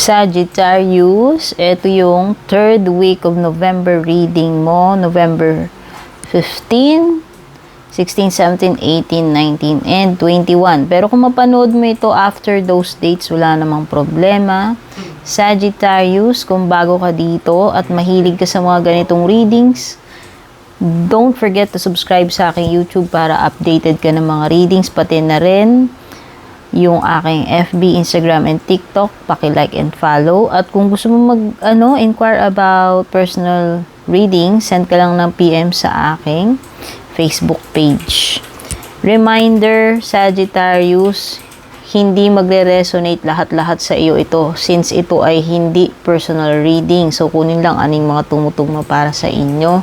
Sagittarius, ito yung third week of November reading mo. November 15, 16, 17, 18, 19, and 21. Pero kung mapanood mo ito after those dates, wala namang problema. Sagittarius, kung bago ka dito at mahilig ka sa mga ganitong readings, don't forget to subscribe sa aking YouTube para updated ka ng mga readings, pati na rin yung aking FB, Instagram, and TikTok. Paki-like and follow. At kung gusto mo inquire about personal reading, send ka lang ng PM sa aking Facebook page. Reminder, Sagittarius, hindi magre-resonate lahat-lahat sa iyo ito since ito ay hindi personal reading. So, kunin lang aning mga tumutugma para sa inyo.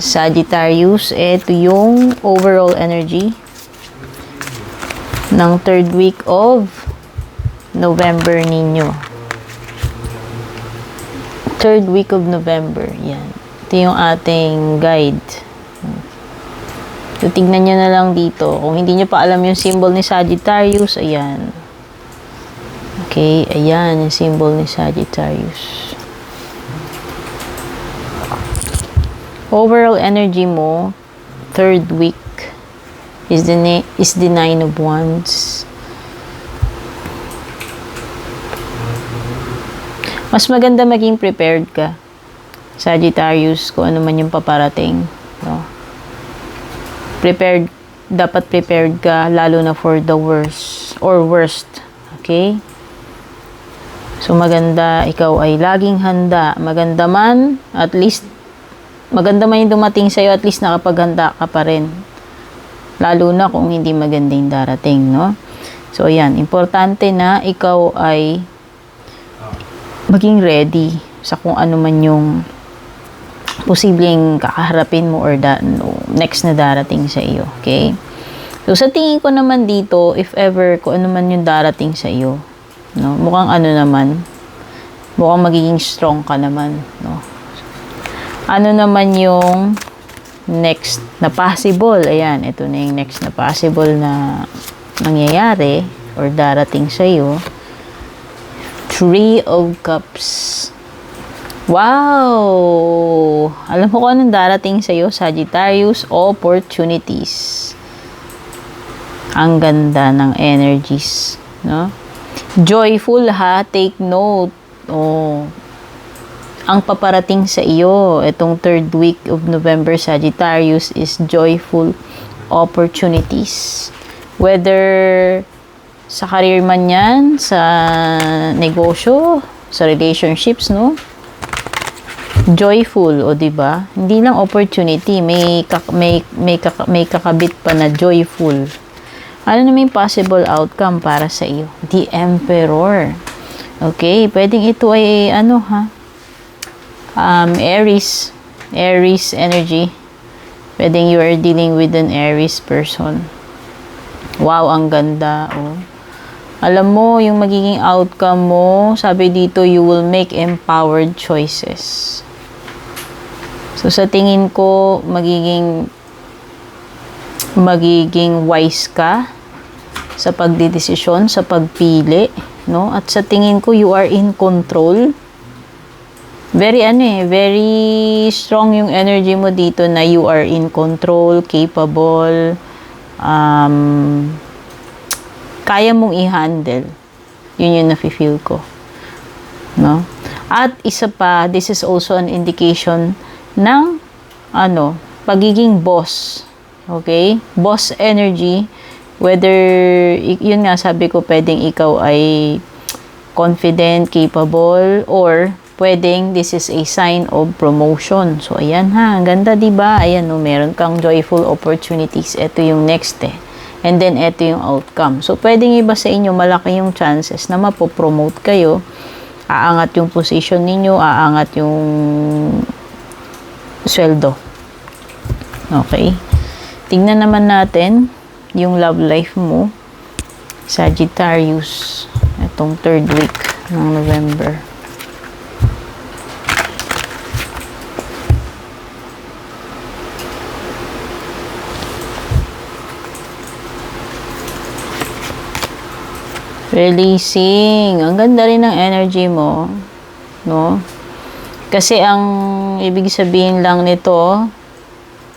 Sagittarius, ito yung overall energy ng third week of November ninyo. Third week of November. Yan. Ito yung ating guide. So, tignan nyo na lang dito. Kung hindi nyo pa alam yung symbol ni Sagittarius, ayan. Okay, ayan yung symbol ni Sagittarius. Overall energy mo, third week, is the Nine of Wands. Mas maganda maging prepared ka, Sagittarius, kung ano man yung paparating. No? Dapat prepared ka, lalo na for the worst or worst. Okay? So, maganda, ikaw ay laging handa. Maganda man yung dumating sa'yo, at least nakapaghanda ka pa rin. Lalo na kung hindi maganda yung darating, no? So, ayan. Importante na ikaw ay maging ready sa kung ano man yung posibleng kakaharapin mo or next na darating sa iyo. Okay? So, sa tingin ko naman dito, if ever, kung ano man yung darating sa iyo, no? Mukhang magiging strong ka naman, no? Ano naman yung next na possible? Ayan, ito na yung next na possible na nangyayari or darating sa iyo. Three of Cups. Wow! Alam mo kung anong darating sa iyo, Sagittarius? Opportunities. Ang ganda ng energies, no? Joyful, ha? Take note. Oh. Ang paparating sa iyo, itong third week of November, Sagittarius, is joyful opportunities. Whether sa career man yan, sa negosyo, sa relationships, no? Joyful, o diba? Hindi lang opportunity, may kakabit pa na joyful. Ano naman yung possible outcome para sa iyo? The Emperor. Okay, pwedeng ito ay Aries energy. Pwedeng you are dealing with an Aries person. Wow, ang ganda. Oh. Alam mo, yung magiging outcome mo, sabi dito, you will make empowered choices. So, sa tingin ko, magiging wise ka sa pagdedesisyon, sa pagpili, no? At sa tingin ko, you are in control. Very strong yung energy mo dito na you are in control, capable, kaya mong i-handle. Yun yung nafe-feel ko. No? At isa pa, this is also an indication ng pagiging boss. Okay? Boss energy, whether, yun nga sabi ko, pwedeng ikaw ay confident, capable, or pwedeng this is a sign of promotion. So, ayan ha. Ang ganda, diba? Ayan, no, meron kang joyful opportunities. Ito yung next And then, ito yung outcome. So, pwedeng iba sa inyo, malaki yung chances na mapopromote kayo. Aangat yung position ninyo, aangat yung sweldo. Okay? Tingnan naman natin yung love life mo, Sagittarius, itong third week ng November. Releasing. Ang ganda rin ng energy mo. No? Kasi ang ibig sabihin lang nito,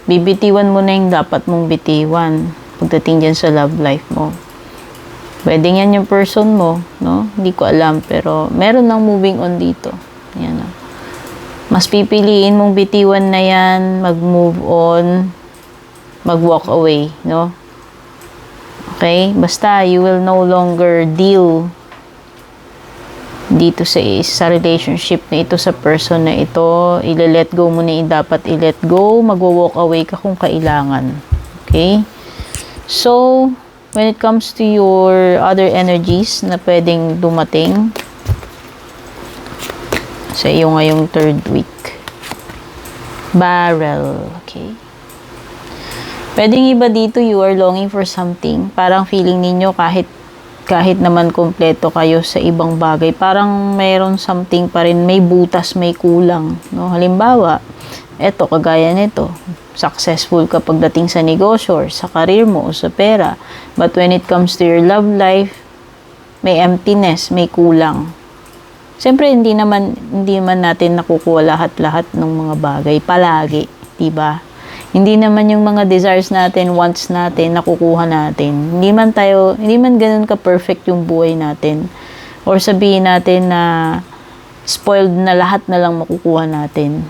bibitiwan mo na yung dapat mong bitiwan pagdating dyan sa love life mo. Pwede yan yung person mo, no? Hindi ko alam, pero meron nang moving on dito. Yan, no? Mas pipiliin mong bitiwan na yan, mag-move on, mag-walk away, no? Okay? Basta, you will no longer deal dito sa relationship na ito, sa person na ito. I-let go mo na yung dapat i-let go. Mag-walk away ka kung kailangan. Okay? So, when it comes to your other energies na pwedeng dumating sa iyo ngayong third week. Barrel. Okay? Pwedeng iba dito, you are longing for something. Parang feeling ninyo kahit naman kompleto kayo sa ibang bagay, parang mayroon something pa rin, may butas, may kulang. No? Halimbawa, eto, kagaya nito, successful ka pagdating sa negosyo or sa career mo o sa pera. But when it comes to your love life, may emptiness, may kulang. Siyempre, hindi man natin nakukuha lahat-lahat ng mga bagay palagi, 'di ba? Hindi naman yung mga desires natin, wants natin, nakukuha natin. Hindi man ganoon ka-perfect yung buhay natin. Or sabihin natin na spoiled na lahat na lang makukuha natin.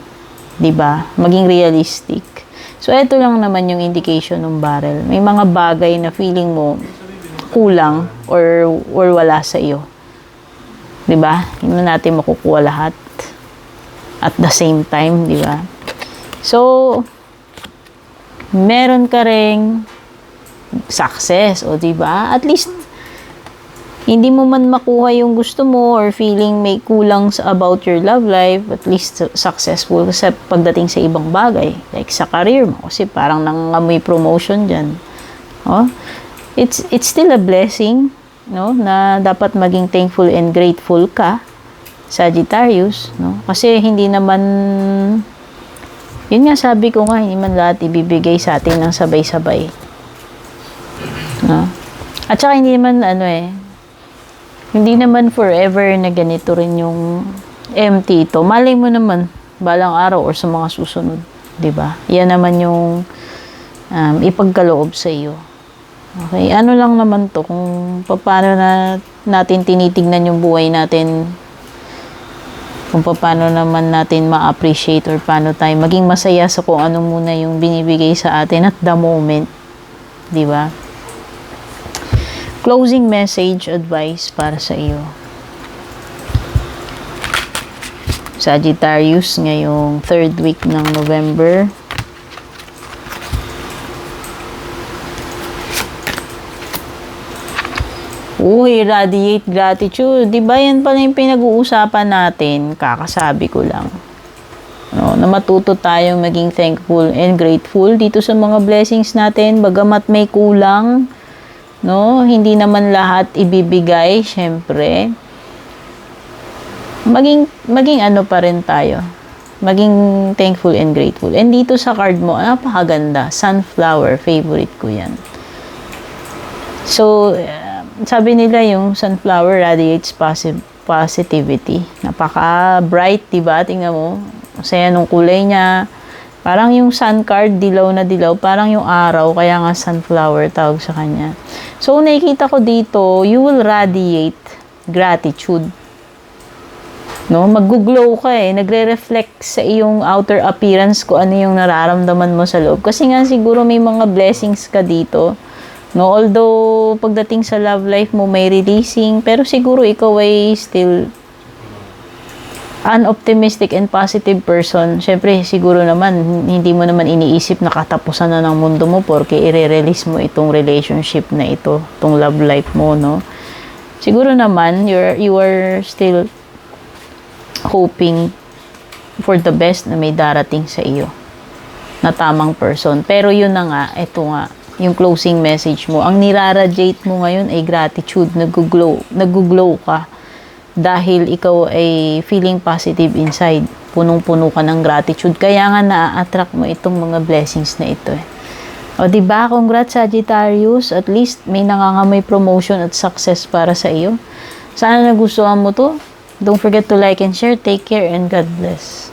'Di ba? Maging realistic. So, ito lang naman yung indication ng barrel. May mga bagay na feeling mo kulang or wala sa iyo. 'Di ba? Hindi natin makukuha lahat at the same time, 'di ba? So, meron ka ring success, o 'di ba? At least hindi mo man makuha yung gusto mo or feeling may kulang about your love life, at least successful sa pagdating sa ibang bagay, like sa career mo, kasi parang nangangamoy promotion diyan. Oh, it's still a blessing, no, na dapat maging thankful and grateful ka, Sagittarius, no? Kasi hindi naman, yun nga sabi ko nga, hindi man lahat ibibigay sa atin ng sabay-sabay. No? At saka hindi naman, hindi naman forever na ganito rin yung empty ito. Malay mo naman, balang araw or sa mga susunod. 'Di ba? Yan naman yung ipagkaloob sa iyo. Okay? Ano lang naman to, kung paano natin tinitignan yung buhay natin, kung paano naman natin ma-appreciate or paano tayo maging masaya sa kung ano muna yung binibigay sa atin at the moment. 'Di ba? Closing message, advice para sa iyo, Sagittarius, ngayong third week ng November. Radiate gratitude. Diba yan pala yung pinag-uusapan natin? Kakasabi ko lang. No, na matuto tayong maging thankful and grateful dito sa mga blessings natin. Bagamat may kulang, no? Hindi naman lahat ibibigay, syempre. Maging ano pa rin tayo. Maging thankful and grateful. And dito sa card mo, napakaganda. Sunflower, favorite ko yan. So, sabi nila yung sunflower radiates positivity. Napaka-bright, diba? Tingnan mo. Masaya nung kulay niya. Parang yung sun card, dilaw na dilaw. Parang yung araw, kaya nga sunflower tawag sa kanya. So, nakikita ko dito, you will radiate gratitude. No? Mag-glow ka eh. Nagre-reflect sa iyong outer appearance kung ano yung nararamdaman mo sa loob. Kasi nga siguro may mga blessings ka dito. No, although pagdating sa love life mo may releasing, pero siguro ikaw ay still an optimistic and positive person. Syempre, siguro naman hindi mo naman iniisip na katapusan na ng mundo mo porque i-release mo itong relationship na ito, itong love life mo, no? Siguro naman you are still hoping for the best na may darating sa iyo na tamang person. Pero yun na nga, ito nga yung closing message mo. Ang niraradiate mo ngayon ay gratitude. Nag-glow ka. Dahil ikaw ay feeling positive inside. Punong-puno ka ng gratitude. Kaya nga na-attract mo itong mga blessings na ito. O, diba? Congrats, Sagittarius. At least may nangangamay promotion at success para sa iyo. Sana nagustuhan mo to. Don't forget to like and share. Take care and God bless.